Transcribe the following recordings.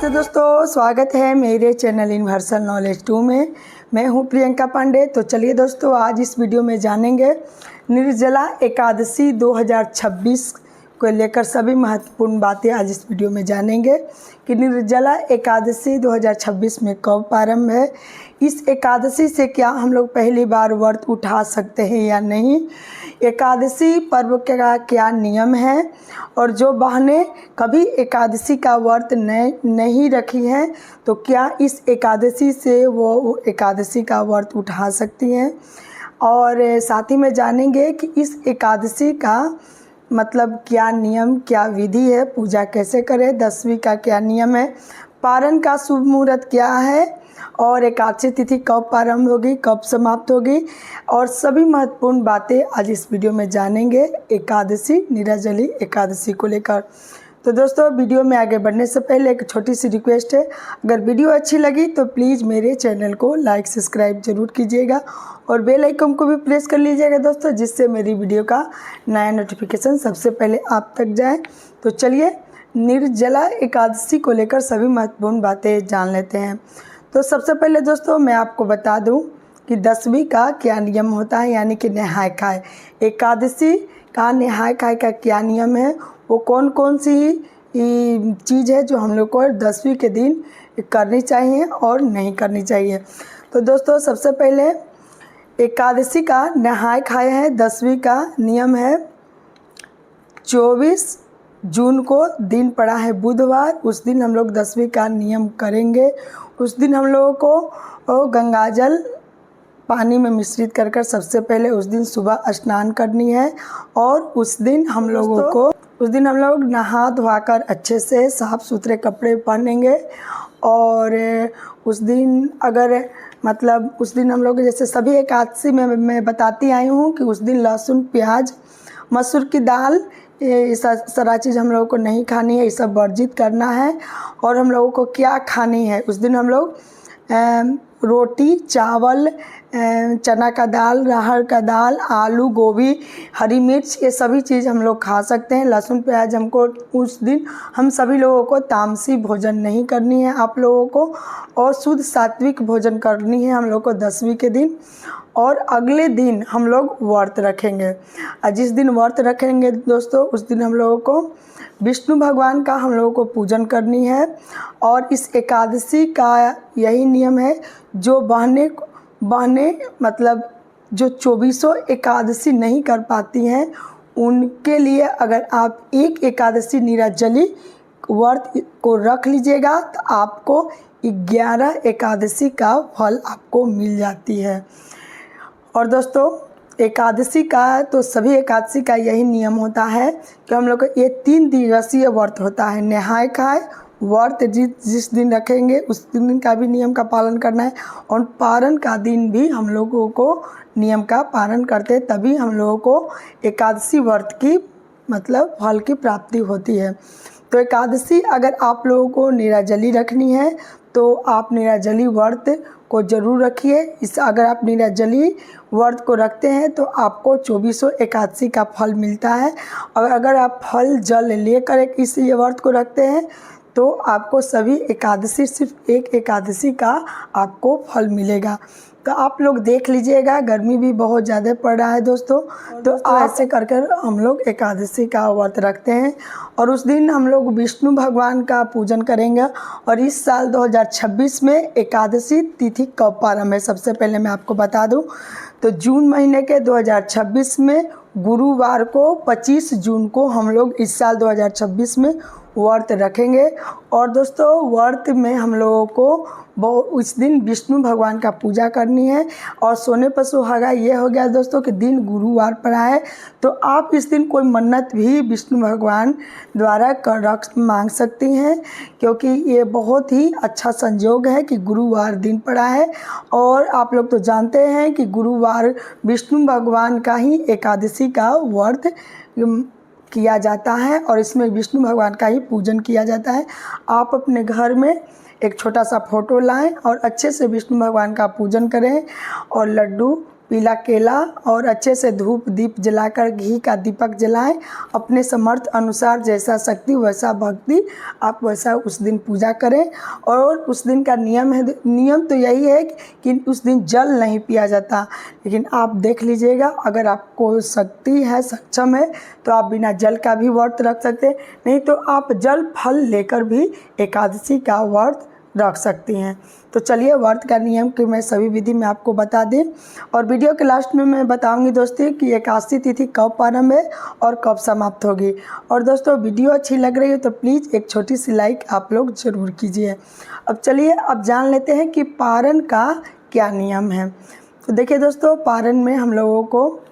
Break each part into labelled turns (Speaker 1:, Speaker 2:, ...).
Speaker 1: नमस्ते दोस्तों, स्वागत है मेरे चैनल यूनिवर्सल नॉलेज 2 में। मैं हूं प्रियंका पांडे। तो चलिए दोस्तों, आज इस वीडियो में जानेंगे निर्जला एकादशी 2026 को लेकर सभी महत्वपूर्ण बातें। आज इस वीडियो में जानेंगे कि निर्जला एकादशी 2026 में कब प्रारंभ है, इस एकादशी से क्या हम लोग पहली बार व्रत उठा सकते हैं या नहीं, एकादशी पर्व का क्या नियम है, और जो बहनें कभी एकादशी का व्रत नहीं रखी हैं तो क्या इस एकादशी से वो एकादशी का व्रत उठा सकती हैं। और साथ ही में जानेंगे कि इस एकादशी का मतलब क्या नियम, क्या विधि है, पूजा कैसे करें, 10वीं का क्या नियम है, पारण का शुभ मुहूर्त क्या है, और एकादशी तिथि कब प्रारंभ होगी, कब समाप्त होगी, और सभी महत्वपूर्ण बातें आज इस वीडियो में जानेंगे एकादशी, निर्जली एकादशी को लेकर। तो दोस्तों, वीडियो में आगे बढ़ने से पहले एक छोटी सी रिक्वेस्ट है, अगर वीडियो अच्छी लगी तो प्लीज़ मेरे चैनल को लाइक सब्सक्राइब जरूर कीजिएगा और बेल आइकन को भी प्रेस कर लीजिएगा दोस्तों, जिससे मेरी वीडियो का नया नोटिफिकेशन सबसे पहले आप तक जाए। तो चलिए निर्जला एकादशी को लेकर सभी महत्वपूर्ण बातें जान लेते हैं। तो सबसे पहले दोस्तों मैं आपको बता दूं कि 10वीं का क्या नियम होता है, यानी कि नहाय खाए। एकादशी का नहाय खाए का क्या नियम है, वो कौन कौन सी चीज़ है जो हम लोग को 10वीं के दिन करनी चाहिए और नहीं करनी चाहिए। तो दोस्तों सबसे पहले एकादशी का नहाय खाए है, 10वीं का नियम है 24 जून को दिन पड़ा है बुधवार, उस दिन हम लोग 10वीं का नियम करेंगे। उस दिन हम लोगों को गंगाजल पानी में मिश्रित कर कर सबसे पहले उस दिन सुबह स्नान करनी है, और उस दिन हम लोग नहा धोकर अच्छे से साफ़ सुथरे कपड़े पहनेंगे। और उस दिन उस दिन हम लोग जैसे सभी एकादशी में मैं बताती आई हूँ कि उस दिन लहसुन, प्याज, मसूर की दाल, ये सारा चीज़ हम लोगों को नहीं खानी है, ये सब वर्जित करना है। और हम लोगों को क्या खानी है, उस दिन हम लोग रोटी, चावल, चना का दाल, अरहर का दाल, आलू, गोभी, हरी मिर्च, ये सभी चीज़ हम लोग खा सकते हैं। लहसुन प्याज हमको उस दिन हम सभी लोगों को तामसी भोजन नहीं करनी है आप लोगों को, और शुद्ध सात्विक भोजन करनी है हम लोग को 10वीं के दिन। और अगले दिन हम लोग व्रत रखेंगे, और जिस दिन व्रत रखेंगे दोस्तों उस दिन हम लोगों को विष्णु भगवान का हम लोगों को पूजन करनी है। और इस एकादशी का यही नियम है, जो बहनें मतलब जो 24 एकादशी नहीं कर पाती हैं उनके लिए अगर आप एक एकादशी निर्जली व्रत को रख लीजिएगा तो आपको 11 एकादशी का फल आपको मिल जाती है। और दोस्तों एकादशी का तो सभी एकादशी का यही नियम होता है कि हम लोग को ये 3 दिवसीय व्रत होता है। नहाय खाए व्रत जिस दिन रखेंगे उस दिन का भी नियम का पालन करना है, और पारण का दिन भी हम लोगों को नियम का पालन करते, तभी हम लोगों को एकादशी व्रत की फल की प्राप्ति होती है। तो एकादशी अगर आप लोगों को निर्जली रखनी है तो आप निर्जली व्रत को ज़रूर रखिए। अगर आप निर्जली व्रत को रखते हैं तो आपको 24 एकादशी का फल मिलता है, और अगर आप फल जल लेकर इस व्रत को रखते हैं तो आपको सभी एकादशी सिर्फ एक एकादशी का आपको फल मिलेगा। तो आप लोग देख लीजिएगा, गर्मी भी बहुत ज़्यादा पड़ रहा है दोस्तों, तो ऐसे कर हम लोग एकादशी का व्रत रखते हैं, और उस दिन हम लोग विष्णु भगवान का पूजन करेंगे। और इस साल 2026 में एकादशी तिथि कब प्रारंभ है, सबसे पहले मैं आपको बता दूं तो जून महीने के 2026 में गुरुवार को 25 जून को हम लोग इस साल 2026 में व्रत रखेंगे। और दोस्तों व्रत में हम लोगों को उस दिन विष्णु भगवान का पूजा करनी है। और सोने पर सुहागा ये हो गया दोस्तों कि दिन गुरुवार पड़ा है, तो आप इस दिन कोई मन्नत भी विष्णु भगवान द्वारा मांग सकती हैं, क्योंकि ये बहुत ही अच्छा संयोग है कि गुरुवार दिन पड़ा है। और आप लोग तो जानते हैं कि गुरुवार विष्णु भगवान का ही एकादशी का व्रत किया जाता है, और इसमें विष्णु भगवान का ही पूजन किया जाता है। आप अपने घर में एक छोटा सा फोटो लाएं और अच्छे से विष्णु भगवान का पूजन करें, और लड्डू पीला केला और अच्छे से धूप दीप जलाकर घी का दीपक जलाएं। अपने समर्थ अनुसार जैसा शक्ति वैसा भक्ति आप वैसा उस दिन पूजा करें। और उस दिन का नियम तो यही है कि उस दिन जल नहीं पिया जाता, लेकिन आप देख लीजिएगा अगर आपको शक्ति है, सक्षम है, तो आप बिना जल का भी व्रत रख सकते हैं, नहीं तो आप जल फल लेकर भी एकादशी का व्रत रख सकती हैं। तो चलिए व्रत का नियम कि मैं सभी विधि में आपको बता दें, और वीडियो के लास्ट में मैं बताऊंगी दोस्तों कि एकादशी तिथि कब प्रारंभ है और कब समाप्त होगी। और दोस्तों वीडियो अच्छी लग रही है तो प्लीज़ एक छोटी सी लाइक आप लोग ज़रूर कीजिए। अब चलिए अब जान लेते हैं कि पारण का क्या नियम है। तो देखिए दोस्तों, पारण में हम लोगों को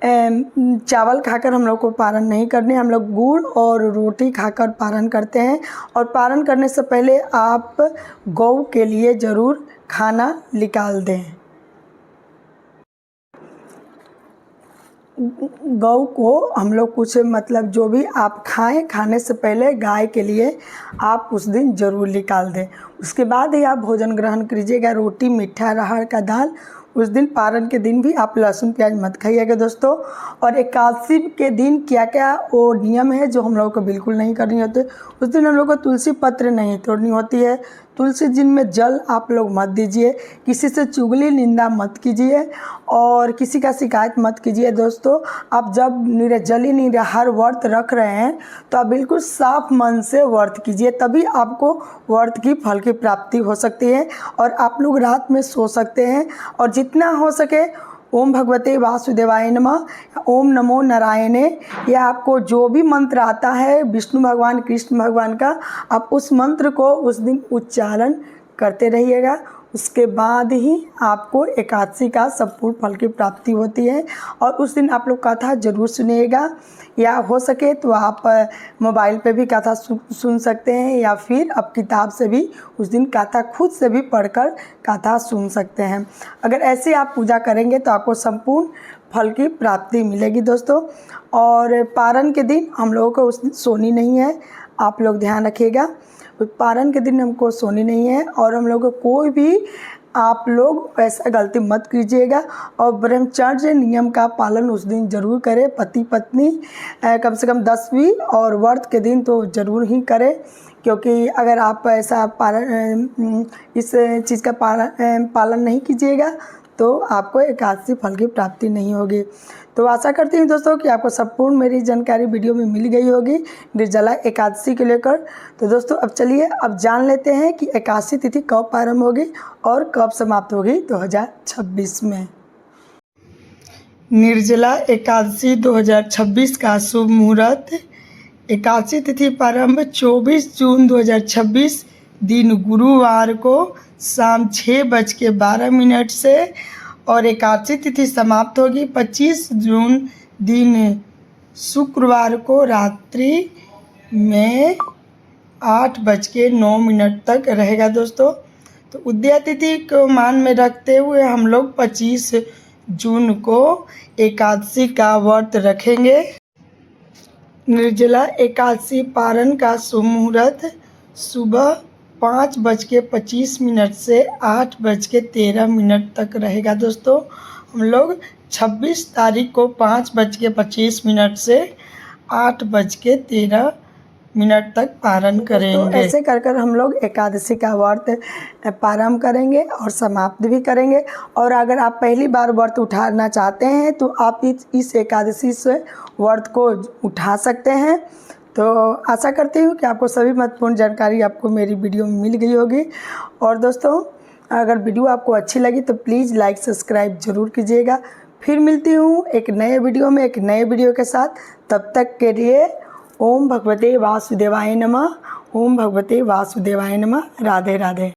Speaker 1: चावल खाकर हम लोग को पारण नहीं करने, हम लोग गुड़ और रोटी खाकर पारण करते हैं। और पारण करने से पहले आप गौ के लिए ज़रूर खाना निकाल दें। गौ को हम लोग कुछ मतलब जो भी आप खाएं, खाने से पहले गाय के लिए आप उस दिन ज़रूर निकाल दें। उसके बाद ही आप भोजन ग्रहण कीजिएगा। रोटी, मीठा, अरहर का दाल। उस दिन पारण के दिन भी आप लहसुन प्याज मत खाइएगा दोस्तों। और एकादशी के दिन क्या क्या वो नियम है जो हम लोगों को बिल्कुल नहीं करनी होती। उस दिन हम लोग को तुलसी पत्र नहीं तोड़नी होती है। तुलसी जी में जल आप लोग मत दीजिए। किसी से चुगली निंदा मत कीजिए और किसी का शिकायत मत कीजिए दोस्तों। आप जब निर्जली निराहार व्रत रख रहे हैं तो आप बिल्कुल साफ मन से व्रत कीजिए, तभी आपको व्रत की फल की प्राप्ति हो सकती है और आप लोग रात में सो सकते हैं। और जितना हो सके ओम भगवते वासुदेवाय नमः, ओम नमो नारायणे, या आपको जो भी मंत्र आता है विष्णु भगवान कृष्ण भगवान का, आप उस मंत्र को उस दिन उच्चारण करते रहिएगा। उसके बाद ही आपको एकादशी का संपूर्ण फल की प्राप्ति होती है। और उस दिन आप लोग कथा जरूर सुनिएगा, या हो सके तो आप मोबाइल पे भी कथा सुन सकते हैं, या फिर आप किताब से भी उस दिन कथा खुद से भी पढ़कर कथा सुन सकते हैं। अगर ऐसे आप पूजा करेंगे तो आपको संपूर्ण फल की प्राप्ति मिलेगी दोस्तों। और पारण के दिन हम लोगों को उस दिन सोनी नहीं है, आप लोग ध्यान रखिएगा। पारण के दिन हमको सोनी नहीं है और हम लोग को कोई भी आप लोग ऐसा गलती मत कीजिएगा। और ब्रह्मचर्य नियम का पालन उस दिन ज़रूर करें। पति पत्नी कम से कम 10वीं और व्रत के दिन तो ज़रूर ही करें, क्योंकि अगर आप ऐसा इस चीज़ का पालन नहीं कीजिएगा तो आपको एकादशी फल की प्राप्ति नहीं होगी। तो आशा करती हूँ दोस्तों कि आपको संपूर्ण मेरी जानकारी वीडियो में मिल गई होगी निर्जला एकादशी को लेकर। तो दोस्तों अब चलिए अब जान लेते हैं कि एकादशी तिथि कब प्रारंभ होगी और कब समाप्त होगी 2026 में। निर्जला एकादशी 2026 का शुभ मुहूर्त। एकादशी तिथि प्रारंभ 24 जून 2026 दिन गुरुवार को शाम 6:12 से, और एकादशी तिथि समाप्त होगी 25 जून दिन शुक्रवार को रात्रि में 8:09 तक रहेगा दोस्तों। तो उदया तिथि को मान में रखते हुए हम लोग 25 जून को एकादशी का व्रत रखेंगे। निर्जला एकादशी पारण का शुभ मुहूर्त सुबह 5:25 से 8:13 तक रहेगा दोस्तों। हम लोग 26 तारीख को 5:25 से 8:13 तक पारण करेंगे। तो ऐसे कर हम लोग एकादशी का व्रत प्रारंभ करेंगे और समाप्त भी करेंगे। और अगर आप पहली बार व्रत उठाना चाहते हैं तो आप इस एकादशी से व्रत को उठा सकते हैं। तो आशा करती हूँ कि आपको सभी महत्वपूर्ण जानकारी आपको मेरी वीडियो में मिल गई होगी। और दोस्तों अगर वीडियो आपको अच्छी लगी तो प्लीज़ लाइक सब्सक्राइब ज़रूर कीजिएगा। फिर मिलती हूँ एक नए वीडियो में एक नए वीडियो के साथ। तब तक के लिए ओम भगवते वासुदेवाय नमः, ओम भगवते वासुदेवाय नमः। राधे राधे।